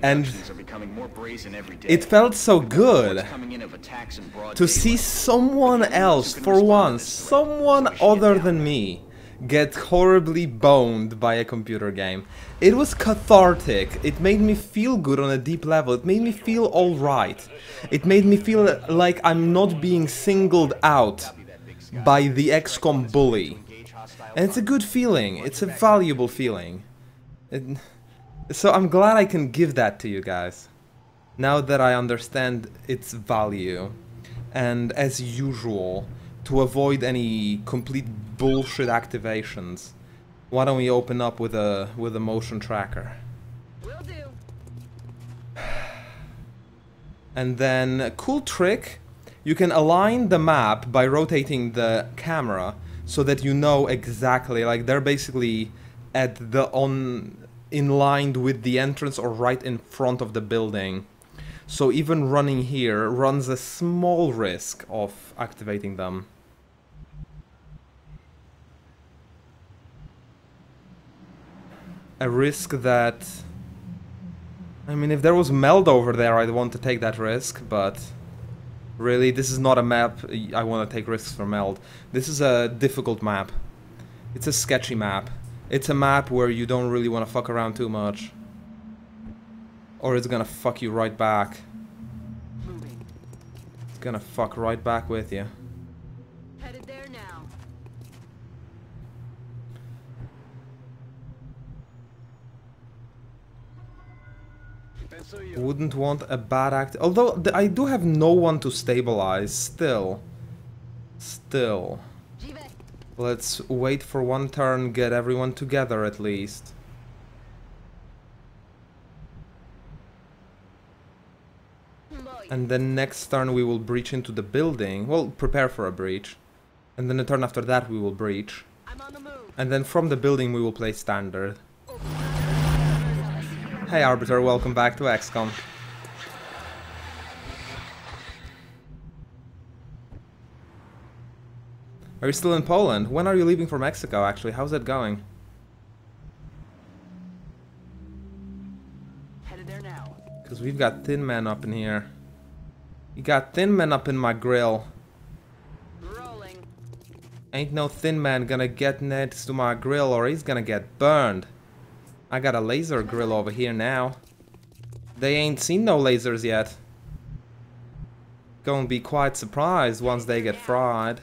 And it felt so good to see someone else, for once, someone other than me, get horribly boned by a computer game. It was cathartic. It made me feel good on a deep level. It made me feel alright. It made me feel like I'm not being singled out by the Xcom bully. And it's a good feeling. It's a valuable feeling. So I'm glad I can give that to you guys, now that I understand its value. And as usual, to avoid any complete bullshit activations, why don't we open up with a motion tracker? Will do. And then a cool trick, you can align the map by rotating the camera so that you know exactly, like they're basically at the in line with the entrance or right in front of the building. So even running here runs a small risk of activating them. A risk that... I mean, if there was Meld over there, I'd want to take that risk, but... Really, this is not a map I want to take risks for Meld. This is a difficult map. It's a sketchy map. It's a map where you don't really want to fuck around too much. Or it's gonna fuck you right back. It's gonna fuck right back with you. Headed there now. Wouldn't want a bad act. Although I do have no one to stabilize. Still. Let's wait for one turn, get everyone together at least. And then next turn we will breach into the building. Well, prepare for a breach. And then the turn after that we will breach. And then from the building we will play standard. Hey Arbiter, welcome back to XCOM. Are you still in Poland? When are you leaving for Mexico, actually? How's that going? Headed there now. Because we've got Thin Man up in here. You got Thin Man up in my grill. Rolling. Ain't no Thin Man gonna get next to my grill or he's gonna get burned. I got a laser grill over here now. They ain't seen no lasers yet. Gonna be quite surprised once they get fried.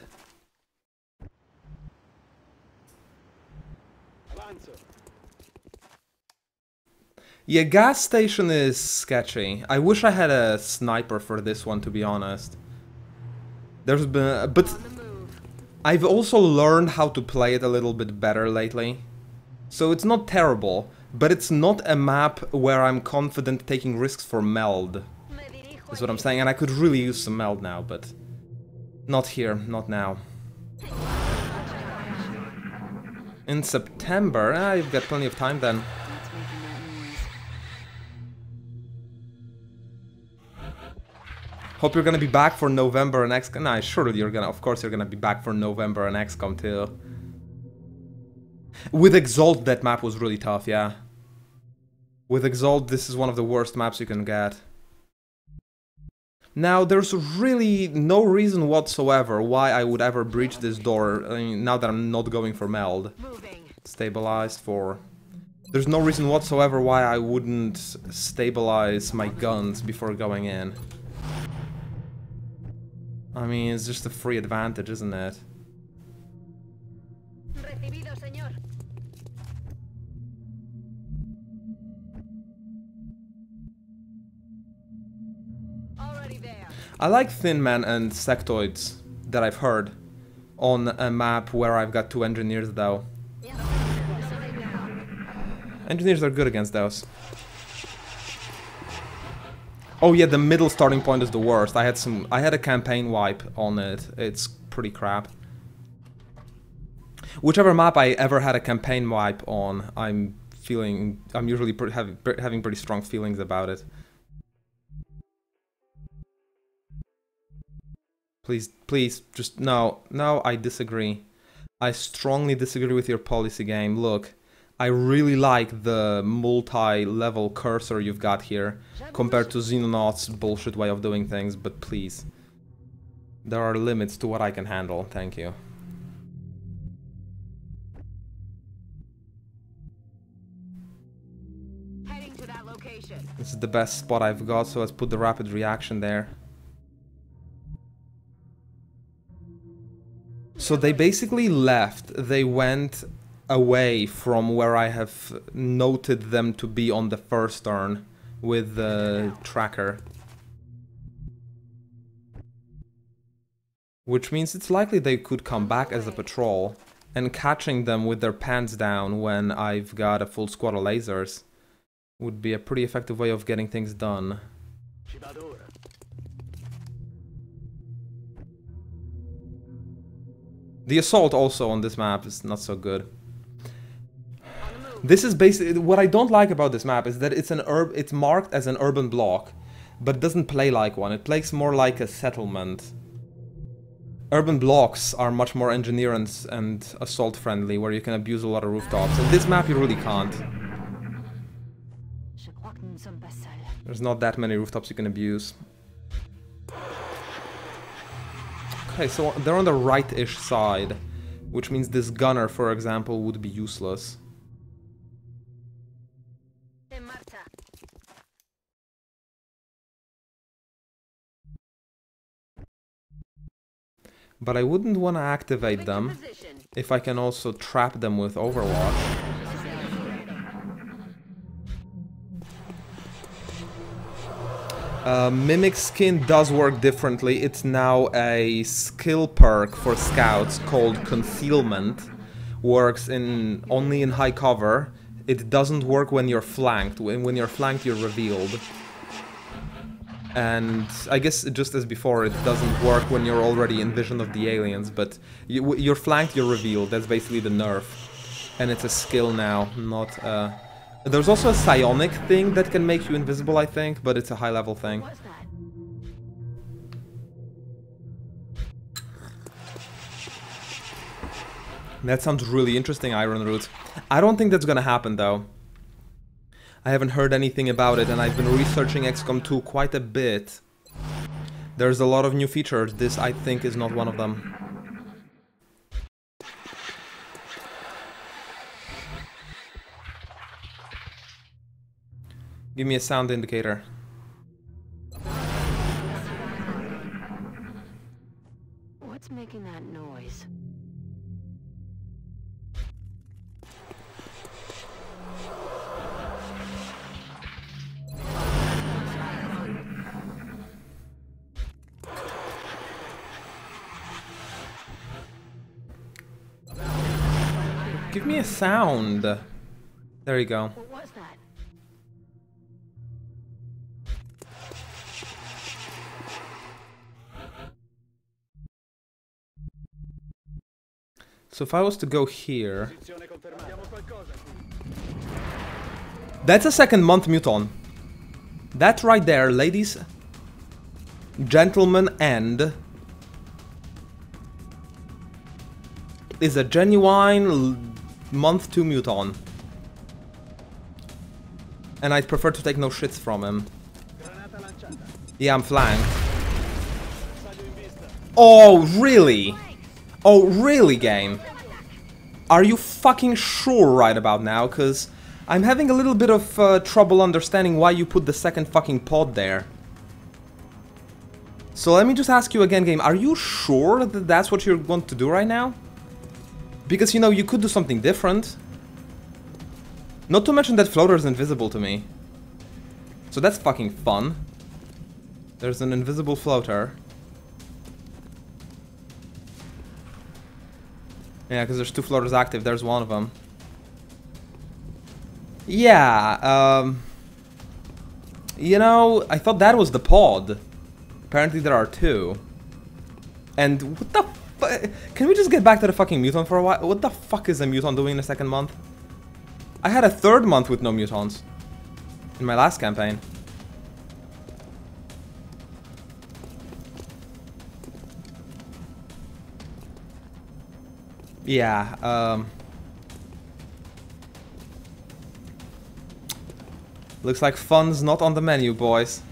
Yeah, gas station is sketchy. I wish I had a sniper for this one, to be honest. There's been... but I've also learned how to play it a little bit better lately. So it's not terrible, but it's not a map where I'm confident taking risks for Meld. Is what I'm saying, and I could really use some Meld now, but... not here, not now. In September? You've got plenty of time then. Hope you're gonna be back for November and XCOM. Nah, surely you're gonna, of course you're gonna be back for November and XCOM too. With Exalt that map was really tough, yeah. With Exalt this is one of the worst maps you can get. Now there's really no reason whatsoever why I would ever breach this door, I mean, now that I'm not going for Meld. Stabilized for... There's no reason whatsoever why I wouldn't stabilize my guns before going in. I mean, it's just a free advantage, isn't it? I like Thin Man and Sectoids that I've heard on a map where I've got two engineers though. Engineers are good against those. Oh yeah, the middle starting point is the worst. I had a campaign wipe on it. It's pretty crap. Whichever map I ever had a campaign wipe on, I'm usually having pretty strong feelings about it. Please, just no, I disagree. I strongly disagree with your policy game. Look, I really like the multi-level cursor you've got here, compared to Xenonaut's bullshit way of doing things, but please. There are limits to what I can handle, thank you. Heading to that location. This is the best spot I've got, so let's put the rapid reaction there. So they basically left, they went away from where I have noted them to be on the first turn with the tracker. Which means it's likely they could come back as a patrol, and catching them with their pants down when I've got a full squad of lasers would be a pretty effective way of getting things done. The assault also on this map is not so good. This is basically what I don't like about this map is that it's marked as an urban block, but it doesn't play like one. It plays more like a settlement. Urban blocks are much more engineer and assault friendly, where you can abuse a lot of rooftops. And this map you really can't. There's not that many rooftops you can abuse. Okay, so they're on the right-ish side, which means this gunner, for example, would be useless. But I wouldn't want to activate them if I can also trap them with Overwatch. Mimic skin does work differently. It's now a skill perk for scouts called Concealment. Works only in high cover. It doesn't work when you're flanked. When you're flanked, you're revealed. And I guess just as before, it doesn't work when you're already in vision of the aliens, but you're flanked, you're revealed. That's basically the nerf. And it's a skill now, not There's also a psionic thing that can make you invisible, I think, but it's a high-level thing. That sounds really interesting, Iron Root. I don't think that's gonna happen, though. I haven't heard anything about it, and I've been researching XCOM 2 quite a bit. There's a lot of new features. This, I think, is not one of them. Give me a sound indicator. What's making that noise? Give me a sound. There you go. What was that? So if I was to go here... That's a second month muton. That right there, ladies, gentlemen, and... is a genuine month 2 muton. And I'd prefer to take no shits from him. Yeah, I'm flanked. Oh, really? Oh, really, game? Are you fucking sure right about now? Because I'm having a little bit of trouble understanding why you put the second fucking pod there. So let me just ask you again, game. Are you sure that that's what you want to do right now? Because, you know, you could do something different. Not to mention that floater is invisible to me. So that's fucking fun. There's an invisible floater. Yeah, because there's 2 floaters active. There's one of them. Yeah, you know, I thought that was the pod. Apparently there are 2. And what the fuck? Can we just get back to the fucking muton for a while? What the fuck is a muton doing in the second month? I had a 3rd month with no mutons. In my last campaign. Yeah, Looks like fun's not on the menu, boys.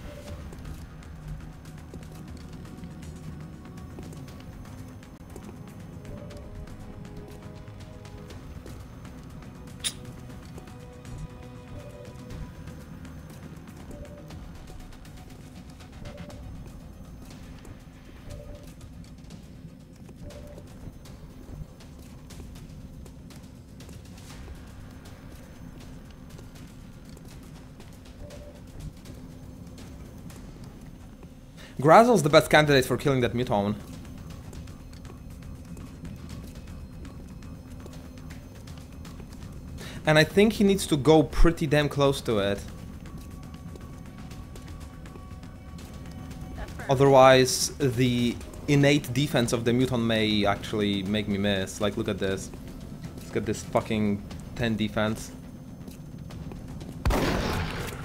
Grazel's the best candidate for killing that mutton. And I think he needs to go pretty damn close to it. Otherwise, the innate defense of the mutton may actually make me miss. Like, look at this. Let's get this fucking 10 defense.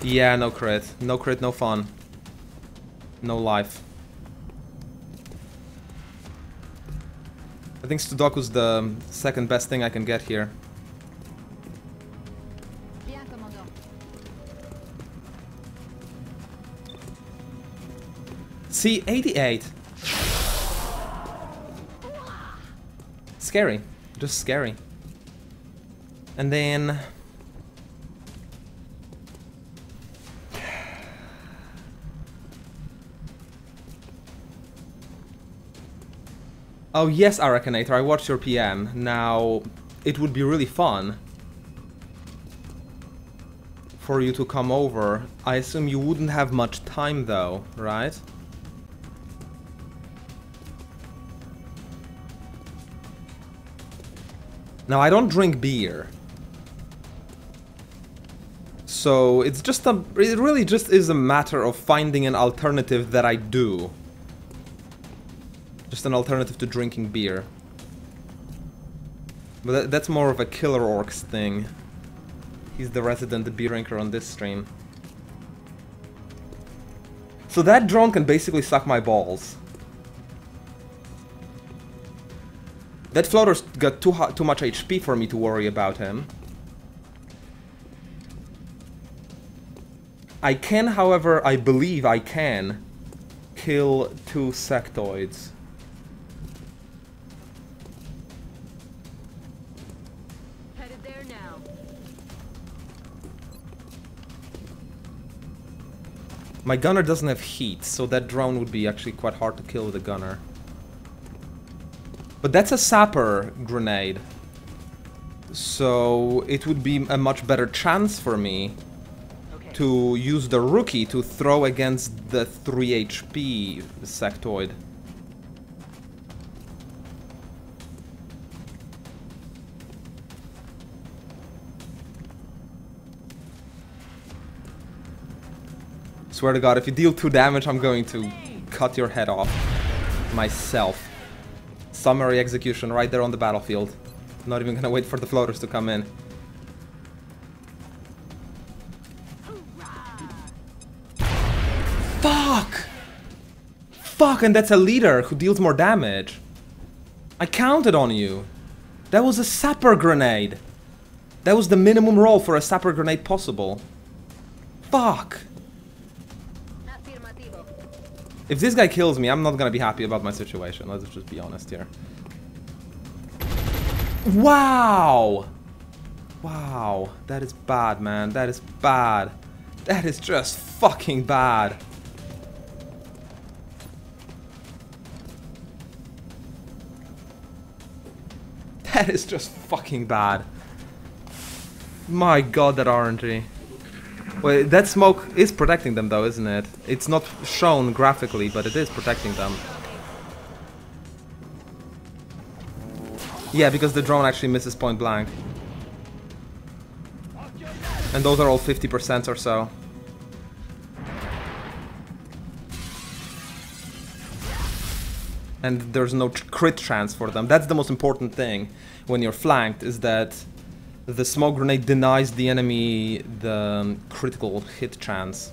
Yeah, no crit. No crit, no fun. No life. I think Sudoku's the second best thing I can get here. See, 88. Scary. Just scary. And then... Oh yes, Arachanator, I watched your PM. Now, it would be really fun for you to come over. I assume you wouldn't have much time though, right? Now, I don't drink beer. So, it's just a... It really just is a matter of finding an alternative that I do. Just an alternative to drinking beer. But that's more of a Killer Orcs thing. He's the resident beer drinker on this stream. So that drone can basically suck my balls. That floater's got too much HP for me to worry about him. I can, however, I believe I can kill 2 sectoids. Headed there now. My gunner doesn't have heat, so that drone would be actually quite hard to kill with a gunner. But that's a sapper grenade. So it would be a much better chance for me to use the rookie to throw against the 3 HP sectoid. Swear to God, if you deal 2 damage, I'm going to cut your head off myself. Summary execution right there on the battlefield. Not even gonna wait for the floaters to come in. Fuck! Fuck, and that's a leader who deals more damage. I counted on you. That was a sapper grenade. That was the minimum roll for a sapper grenade possible. Fuck! If this guy kills me, I'm not gonna be happy about my situation. Let's just be honest here. Wow! Wow, that is bad, man. That is bad. That is just fucking bad. That is just fucking bad. My God, that RNG. Well, that smoke is protecting them though, isn't it? It's not shown graphically, but it is protecting them. Yeah, because the drone actually misses point blank. And those are all 50% or so. And there's no crit chance for them. That's the most important thing when you're flanked, is that the smoke grenade denies the enemy the critical hit chance.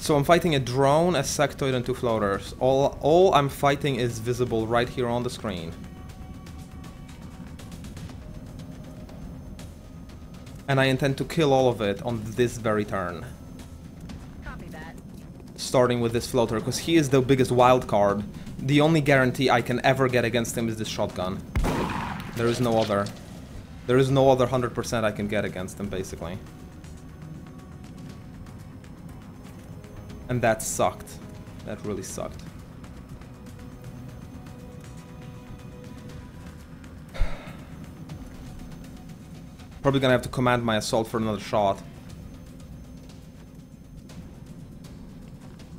So I'm fighting a drone, a sectoid, and 2 floaters. All I'm fighting is visible right here on the screen. And I intend to kill all of it on this very turn. Copy that. Starting with this floater, because he is the biggest wild card. The only guarantee I can ever get against him is this shotgun. There is no other. There is no other 100% I can get against him, basically. And that sucked. That really sucked. Probably gonna have to command my assault for another shot.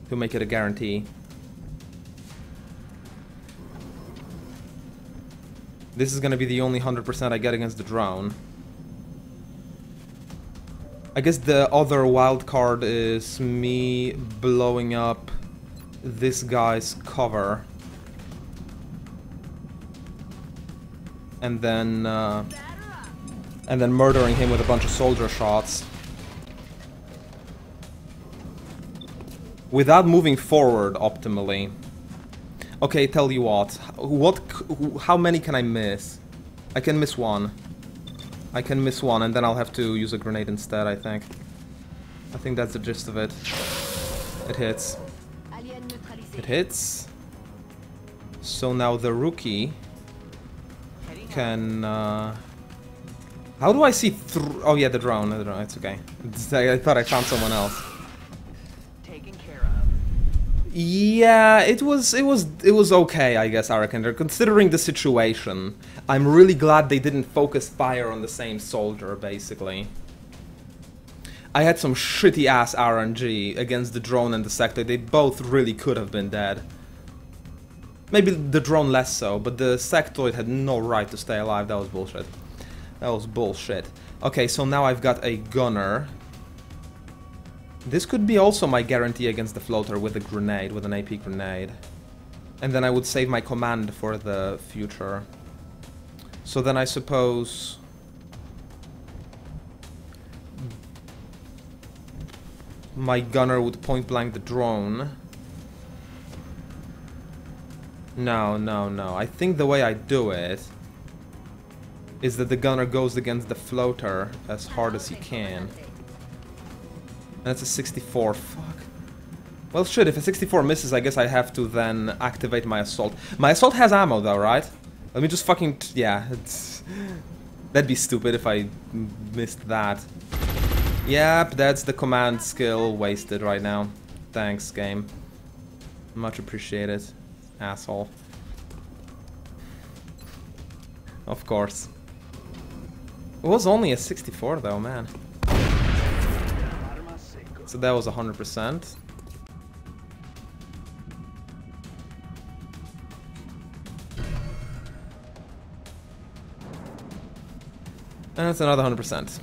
To make it a guarantee. This is gonna be the only 100% I get against the drone. I guess the other wild card is me blowing up this guy's cover. And then murdering him with a bunch of soldier shots. Without moving forward optimally. Okay, tell you what. How many can I miss? I can miss one. I can miss one, and then I'll have to use a grenade instead, I think. I think that's the gist of it. It hits. It hits. So now the rookie can... How do I see through... Oh yeah, the drone. It's okay. I thought I found someone else. Taken care of. Yeah, it was okay, I guess, Arakander. Considering the situation, I'm really glad they didn't focus fire on the same soldier, basically. I had some shitty-ass RNG against the drone and the sector. They both really could have been dead. Maybe the drone less so, but the sectoid had no right to stay alive. That was bullshit. That was bullshit. Okay, so now I've got a gunner. This could be also my guarantee against the floater with a grenade, with an AP grenade. And then I would save my command for the future. So then I suppose... my gunner would point blank the drone. No. I think the way I do it is that the gunner goes against the floater as hard as he can. That's a 64. Fuck. Well, shit, if a 64 misses, I guess I have to then activate my assault. My assault has ammo, though, right? Let me just fucking... yeah, that'd be stupid if I missed that. Yep, that's the command skill wasted right now. Thanks, game. Much appreciated, asshole. Of course. It was only a 64, though, man. So that was 100%. And that's another 100%.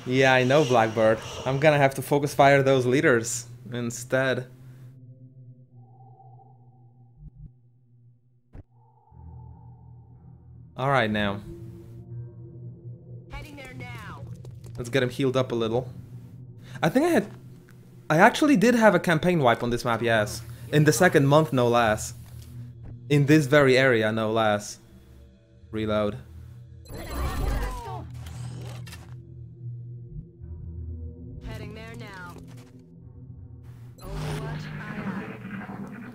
Yeah, I know, Blackbird. I'm gonna have to focus fire those leaders instead. Alright now. Heading there now. Let's get him healed up a little. I think I actually did have a campaign wipe on this map, yes. In the second month, no less. In this very area, no less. Reload. Heading there now. Overwatch, aye.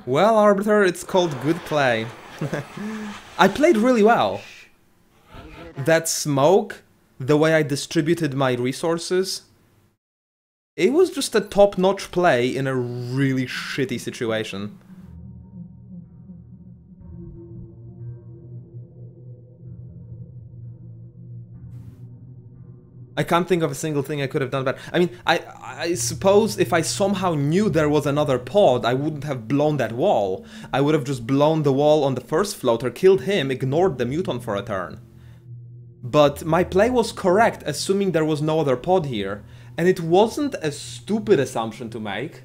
Well, Arbiter, it's called good play. I played really well. That smoke, the way I distributed my resources, it was just a top-notch play in a really shitty situation. I can't think of a single thing I could have done better. I mean, I suppose if I somehow knew there was another pod, I wouldn't have blown that wall. I would have just blown the wall on the first floater, killed him, ignored the mutton for a turn. But my play was correct, assuming there was no other pod here. And it wasn't a stupid assumption to make.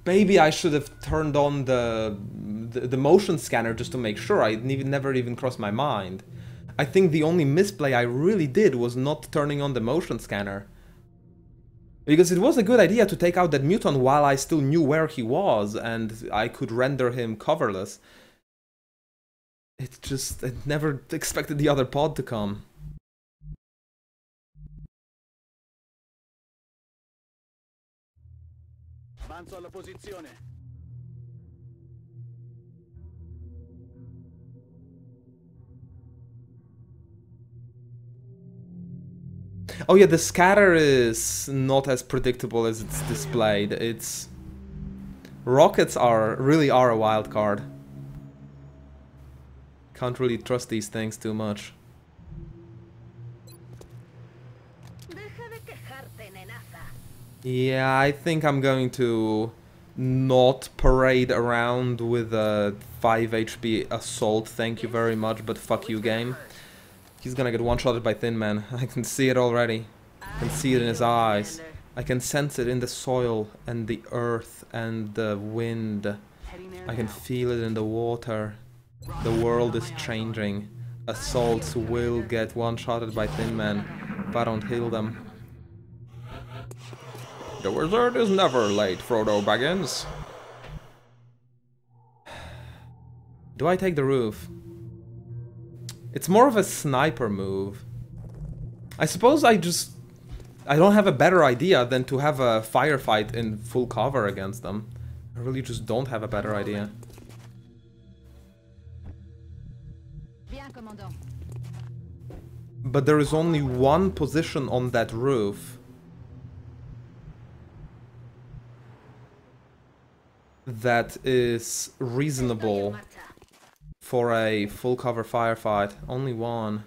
Maybe I should have turned on the motion scanner just to make sure. It never even crossed my mind. I think the only misplay I really did was not turning on the motion scanner. Because it was a good idea to take out that muton while I still knew where he was and I could render him coverless. It just... I never expected the other pod to come. Avanzo alla posizione. Oh yeah, the scatter is not as predictable as it's displayed. It's... Rockets really are a wild card. Can't really trust these things too much. Yeah, I think I'm going to not parade around with a 5 HP assault, thank you very much, but fuck you, game. He's gonna get one-shotted by Thin Man. I can see it already. I can see it in his eyes. I can sense it in the soil and the earth and the wind. I can feel it in the water. The world is changing. Assaults will get one-shotted by Thin Man if I don't heal them. The wizard is never late, Frodo Baggins. Do I take the roof? It's more of a sniper move. I suppose I don't have a better idea than to have a firefight in full cover against them. I really just don't have a better idea. But there is only one position on that roof that is reasonable for a full cover firefight. Only one.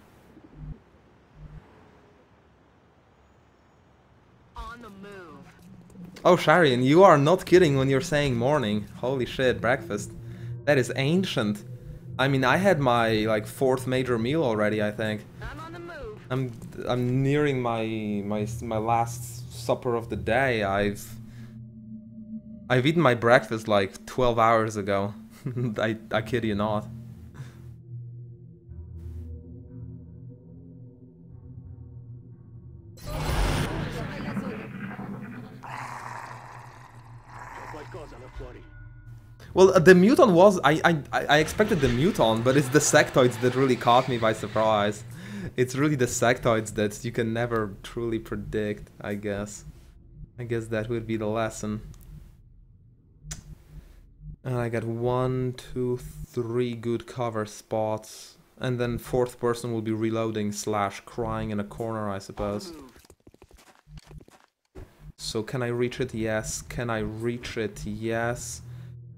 On the move. Oh, Sharian, you are not kidding when you're saying morning. Holy shit, breakfast. That is ancient. I mean, I had my like 4th major meal already, I think. I'm on the move. I'm nearing my last supper of the day. I've eaten my breakfast like 12 hours ago. I kid you not. Well, the muton was... I expected the muton, but it's the sectoids that really caught me by surprise. It's really the sectoids that you can never truly predict, I guess. I guess that would be the lesson. And I got 1, 2, 3 good cover spots. And then 4th person will be reloading / crying in a corner, I suppose. So can I reach it? Yes. Can I reach it? Yes.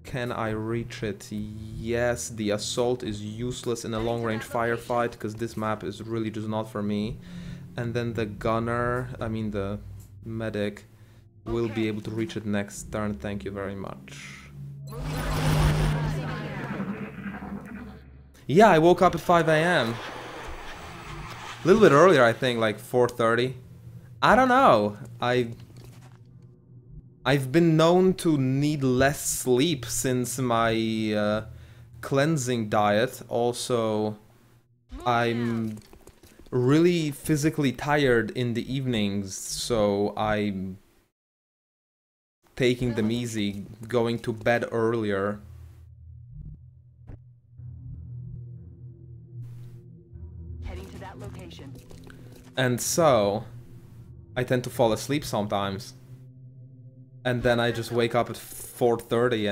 Can I reach it? Yes. The assault is useless in a long-range firefight, because this map is really just not for me. And then the gunner, I mean the medic, will be able to reach it next turn. Thank you very much. Yeah, I woke up at 5 AM. A little bit earlier, I think, like 4:30. I don't know. I've been known to need less sleep since my cleansing diet. Also, I'm really physically tired in the evenings, so I'm taking them easy, going to bed earlier. Heading to that location. And so, I tend to fall asleep sometimes. And then I just wake up at 4:30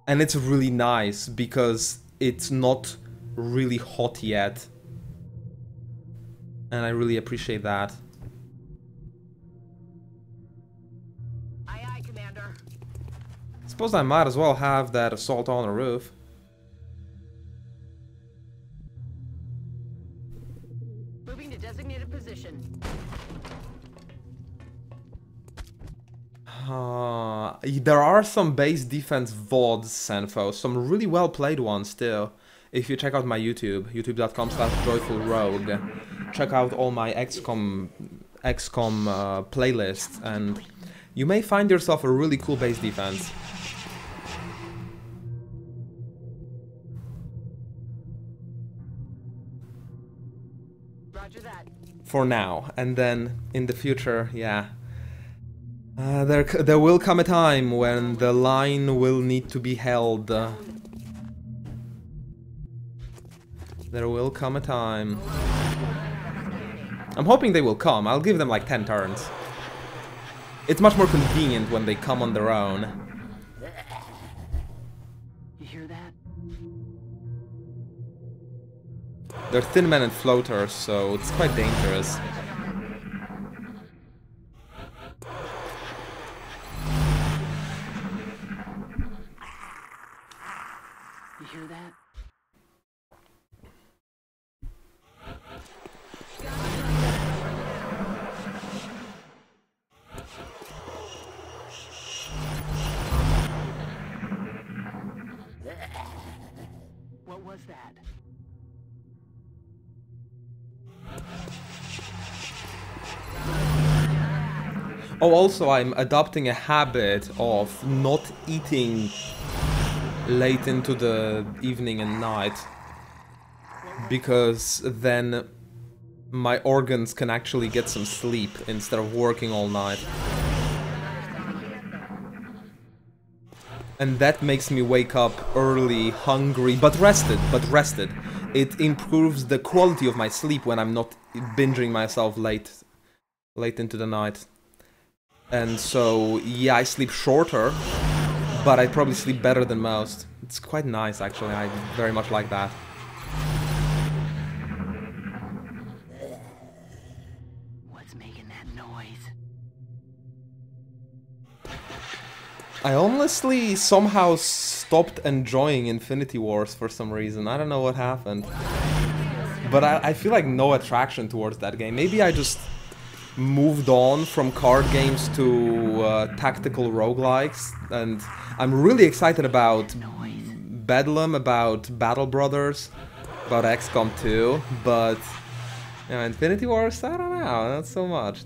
and it's really nice because it's not really hot yet. And I really appreciate that. Aye, aye, Commander. Suppose I might as well have that assault on the roof. Moving to designated position. There are some base defense VODs, Senfo, some really well played ones still. If you check out my YouTube, youtube.com/joyfulrogue, check out all my XCOM playlists, and you may find yourself a really cool base defense. Roger that. For now, and then in the future, yeah. There will come a time when the line will need to be held. There will come a time. I'm hoping they will come. I'll give them like 10 turns. It's much more convenient when they come on their own. You hear that? They're thin men and floaters, so it's quite dangerous. You hear that? What was that? Oh, also I'm adopting a habit of not eating late into the evening and night, because then my organs can actually get some sleep instead of working all night. And that makes me wake up early, hungry, but rested. It improves the quality of my sleep when I'm not binging myself late into the night. And so, yeah, I sleep shorter, but I probably sleep better than most. It's quite nice, actually. I very much like that. What's making that noise? I honestly somehow stopped enjoying Infinity Wars for some reason. I don't know what happened. But I feel like no attraction towards that game. Maybe I just moved on from card games to tactical roguelikes, and I'm really excited about Bedlam, about Battle Brothers, about XCOM 2, but you know, Infinity Wars, I don't know, not so much.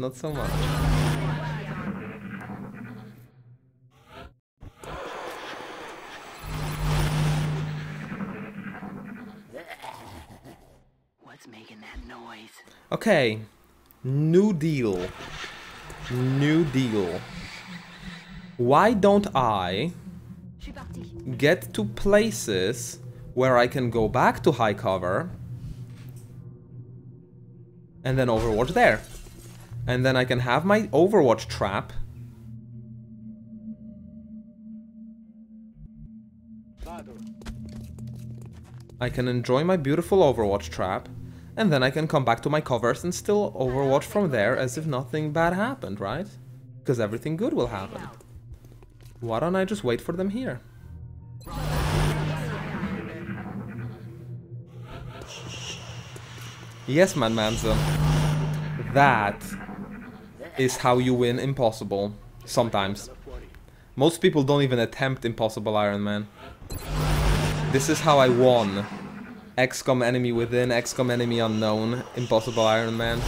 What's making that noise? Okay, new deal. Why don't I get to places where I can go back to high cover and then Overwatch there? And then I can have my Overwatch trap. I can enjoy my beautiful Overwatch trap, and then I can come back to my covers and still Overwatch from there as if nothing bad happened, right? Because everything good will happen. Why don't I just wait for them here? Yes, man, Manzo. That is how you win Impossible. Sometimes. Most people don't even attempt Impossible Iron Man. This is how I won XCOM Enemy Within, XCOM Enemy Unknown, Impossible Iron Man.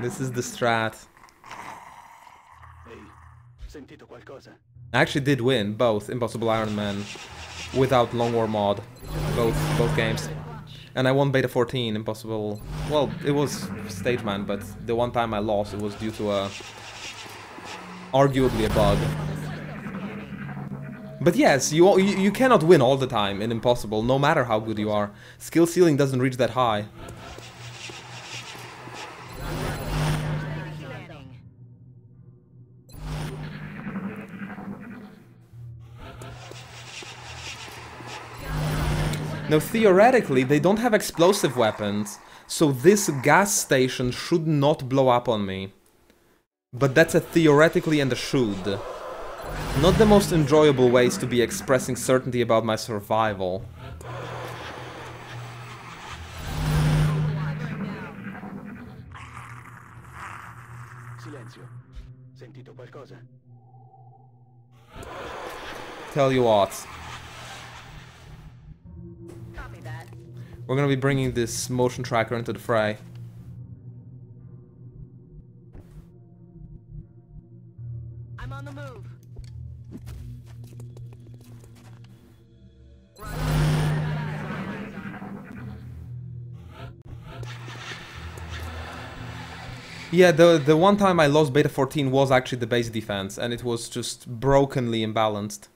This is the strat. I actually did win both Impossible Iron Man without Long War mod, both games. And I won Beta 14, Impossible... Well, it was Stage Man, but the one time I lost, it was due to arguably a bug. But yes, you cannot win all the time in Impossible, no matter how good you are. Skill ceiling doesn't reach that high. Now, theoretically, they don't have explosive weapons, so this gas station should not blow up on me. But that's a theoretically and a should. Not the most enjoyable ways to be expressing certainty about my survival. Tell you what. We're gonna be bringing this motion tracker into the fray. I'm on the move. Yeah, the one time I lost Beta 14 was actually the base defense, and it was just brokenly imbalanced.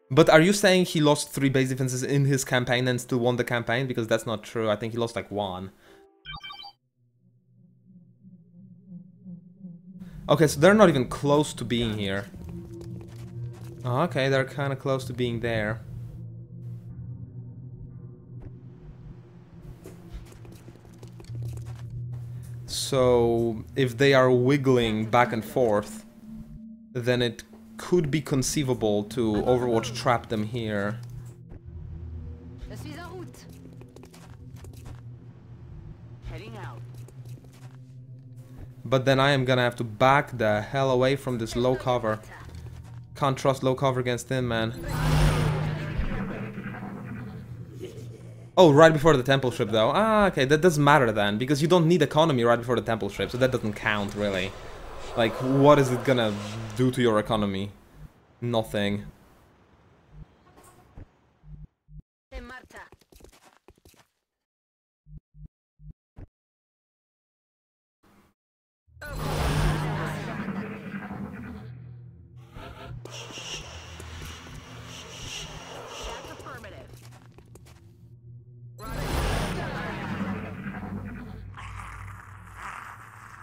But are you saying he lost 3 base defenses in his campaign and still won the campaign? Because that's not true. I think he lost like 1. Okay, so they're not even close to being here. Oh, okay, they're kind of close to being there. So, if they are wiggling back and forth, then it could be conceivable to Overwatch trap them here. Heading out. But then I am gonna have to back the hell away from this low cover. Can't trust low cover against him, man. Oh, right before the temple ship though. Ah, okay, that doesn't matter then, because you don't need economy right before the temple ship, so that doesn't count really. Like, what is it gonna do to your economy? Nothing.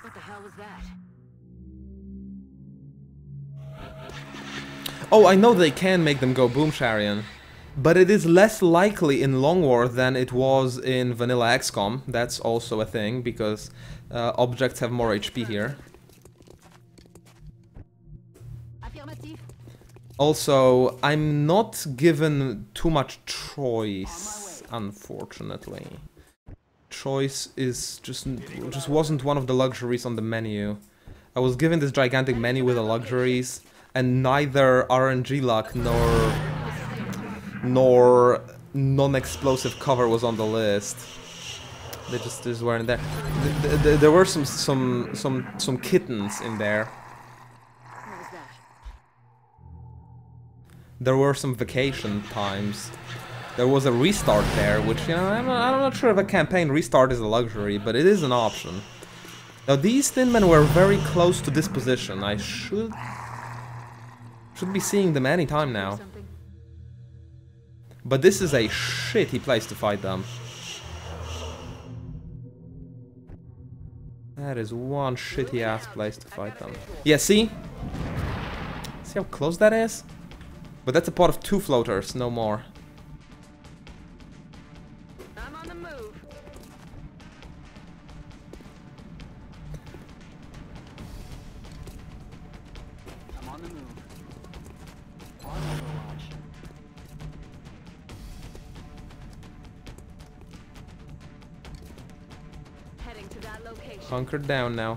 What the hell was that? Oh, I know they can make them go Boom Sharion, but it is less likely in Long War than it was in Vanilla XCOM. That's also a thing, because objects have more HP here. Also, I'm not given too much choice, unfortunately. Choice is just wasn't one of the luxuries on the menu. I was given this gigantic menu with the luxuries, and neither RNG luck nor non-explosive cover was on the list. They just weren't there. There were some kittens in there. There were some vacation times. There was a restart there, which, you know, I'm not sure if a campaign restart is a luxury, but it is an option. Now, these Thin Men were very close to this position. I should be seeing them anytime now. But this is a shitty place to fight them. That is one shitty ass place to fight them. Yeah, see? See how close that is? But that's a pot of 2 floaters, no more. I'm on the move. I'm on the move. On Overwatch. Heading to that location. Hunkered down now.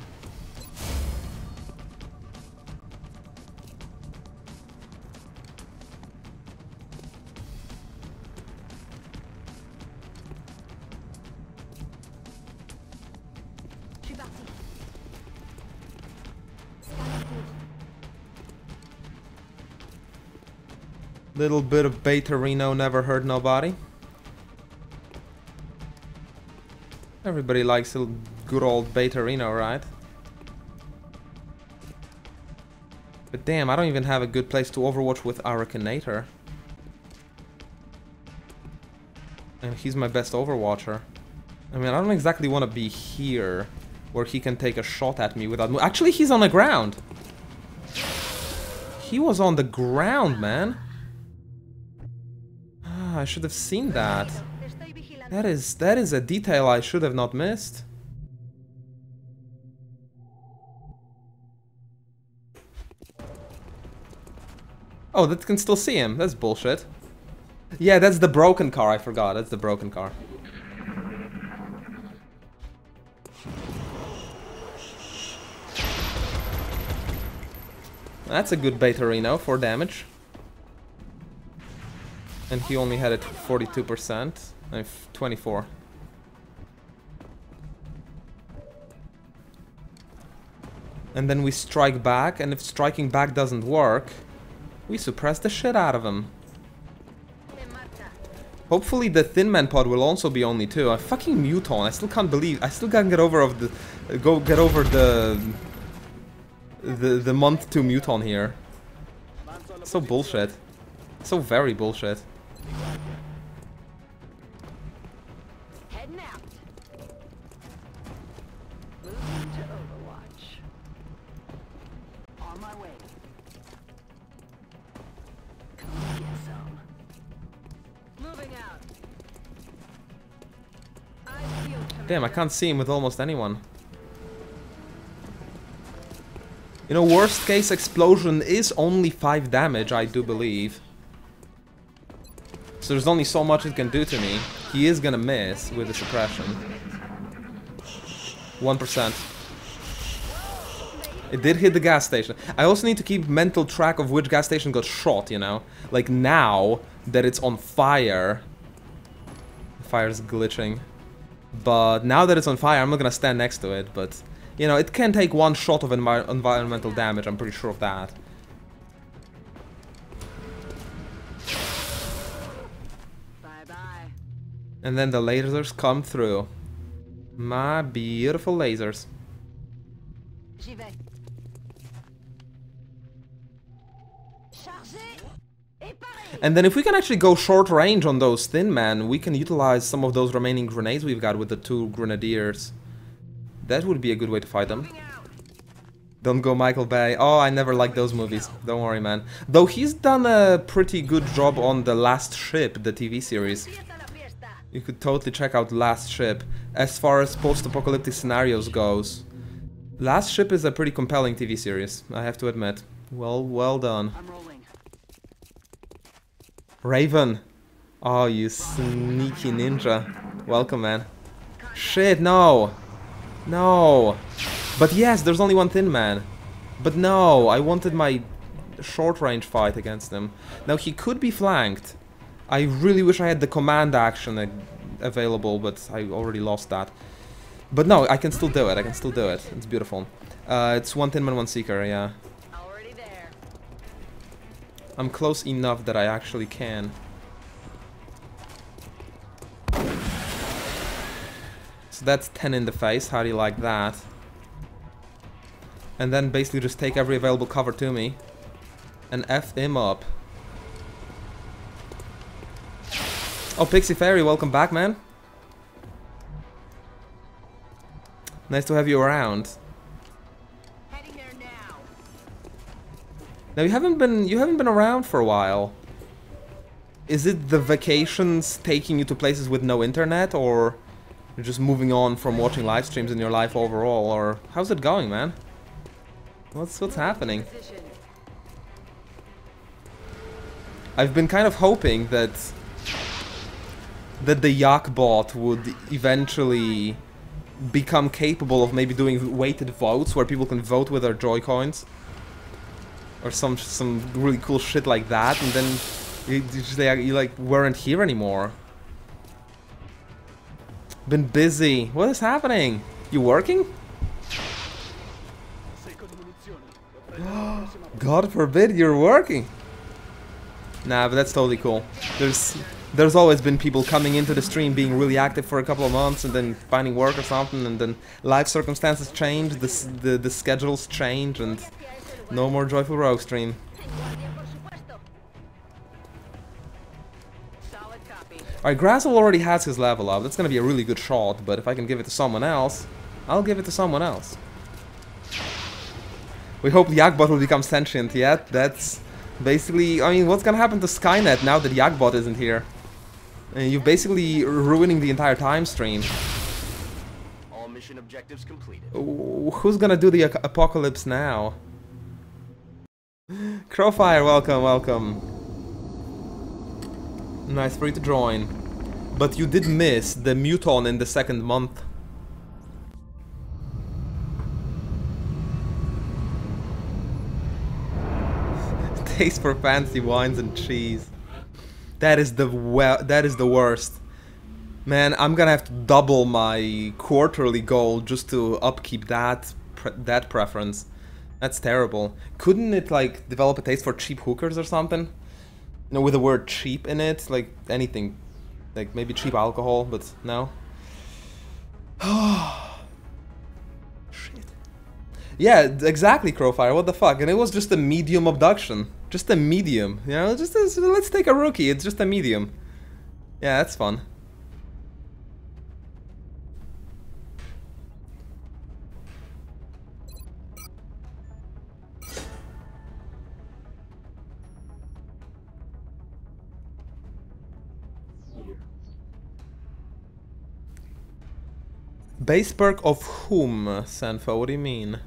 Little bit of Beta Reno never hurt nobody. Everybody likes a good old Beta Reno, right? But damn, I don't even have a good place to Overwatch with Arakinator. And he's my best Overwatcher. I mean, I don't exactly want to be here, where he can take a shot at me without... Actually, he's on the ground! He was on the ground, man! Ah, I should have seen that. That is a detail I should have not missed. Oh, that can still see him. That's bullshit. Yeah, that's the broken car. I forgot. That's the broken car. That's a good Beta Reno, 4 damage. And he only had it 42%. 24. And then we strike back, and if striking back doesn't work, we suppress the shit out of him. Hopefully the Thin Man pod will also be only 2. A fucking Muton. I still can't believe. I still can't get over the month 2 Muton here. So bullshit. So very bullshit. Heading out. Moving to Overwatch. On my way. Come get some. Moving out. Damn, I can't see him with almost anyone. You know, worst case explosion is only 5 damage, I do believe. So there's only so much it can do to me. He is gonna miss with the suppression. 1%. It did hit the gas station. I also need to keep mental track of which gas station got shot, you know? Like now that it's on fire. The fire's glitching. But now that it's on fire, I'm not gonna stand next to it, but... You know, it can take 1 shot of environmental damage, I'm pretty sure of that. Bye-bye. And then the lasers come through. My beautiful lasers. J'y vais. Chargé et paré. And then if we can actually go short range on those Thin Men, we can utilize some of those remaining grenades we've got with the 2 grenadiers. That would be a good way to fight them. Don't go Michael Bay. Oh, I never liked those movies. Don't worry, man. Though he's done a pretty good job on The Last Ship, the TV series. You could totally check out Last Ship. As far as post-apocalyptic scenarios goes, Last Ship is a pretty compelling TV series, I have to admit. Well done. I'm rolling. Raven. Oh, you sneaky ninja. Welcome, man. Shit, no. No. But yes, there's only 1 Thin Man. But no, I wanted my short-range fight against him. Now, he could be flanked. I really wish I had the command action available, but I already lost that. But no, I can still do it. I can still do it. It's beautiful. It's 1 Thin Man, 1 Seeker, yeah. Already there. I'm close enough that I actually can. So that's 10 in the face. How do you like that? And then basically just take every available cover to me and F him up. Oh, Pixie Fairy, welcome back, man. Nice to have you around. Heading there now. Now you haven't been around for a while. Is it the vacations taking you to places with no internet, or you're just moving on from watching live streams in your life overall, or how's it going, man? What's happening? I've been kind of hoping that the Yak bot would eventually become capable of maybe doing weighted votes where people can vote with their Joy-Cons. Or some really cool shit like that, and then you like weren't here anymore. Been busy. What is happening? You working? God forbid you're working. Nah, but that's totally cool. There's always been people coming into the stream being really active for a couple of months and then finding work or something, and then life circumstances change, the schedules change, and no more Joyful Rogue stream. Alright, Grassel already has his level up. That's gonna be a really good shot, but if I can give it to someone else, I'll give it to someone else. We hope Yakbot will become sentient yet. That's basically... I mean, what's gonna happen to Skynet now that Yakbot isn't here? You're basically ruining the entire time stream. All mission objectives completed. Who's gonna do the apocalypse now? Crowfire, welcome, welcome. Nice for you to join. But you did miss the Muton in the 2nd month. Taste for fancy wines and cheese. That is the worst. Man, I'm gonna have to double my quarterly goal just to upkeep that preference. That's terrible. Couldn't it like develop a taste for cheap hookers or something? You know, with the word cheap in it, like anything Like, maybe cheap alcohol, but no. Shit. Yeah, exactly, Crowfire, what the fuck? And it was just a medium abduction. Just a medium, you know? Just let's take a rookie, it's just a medium. Yeah, that's fun. Base perk of whom, Sanfo? What do you mean?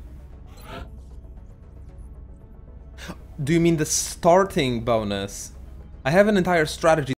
Do you mean the starting bonus? I have an entire strategy